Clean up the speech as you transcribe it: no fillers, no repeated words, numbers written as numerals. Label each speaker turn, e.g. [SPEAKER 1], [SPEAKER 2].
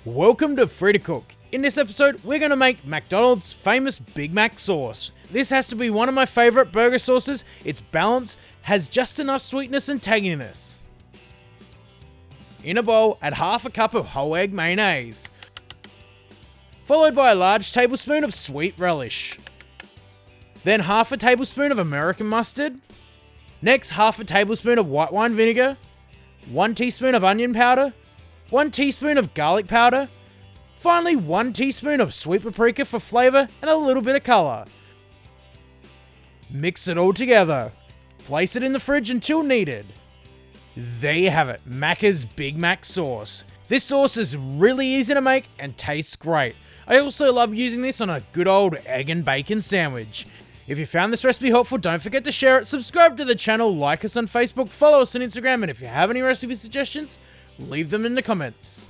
[SPEAKER 1] Welcome to Free to Cook. In this episode, we're going to make McDonald's famous Big Mac sauce. This has to be one of my favourite burger sauces. It's balanced, has just enough sweetness and tanginess. In a bowl, add half a cup of whole egg mayonnaise, followed by a large tablespoon of sweet relish. Then half a tablespoon of American mustard. Next, half a tablespoon of white wine vinegar, 1 teaspoon of onion powder, 1 teaspoon of garlic powder, finally 1 teaspoon of sweet paprika for flavour and a little bit of colour. Mix it all together. Place it in the fridge until needed. There you have it, Macca's Big Mac sauce. This sauce is really easy to make and tastes great. I also love using this on a good old egg and bacon sandwich. If you found this recipe helpful, don't forget to share it, subscribe to the channel, like us on Facebook, follow us on Instagram, and if you have any recipe suggestions, leave them in the comments.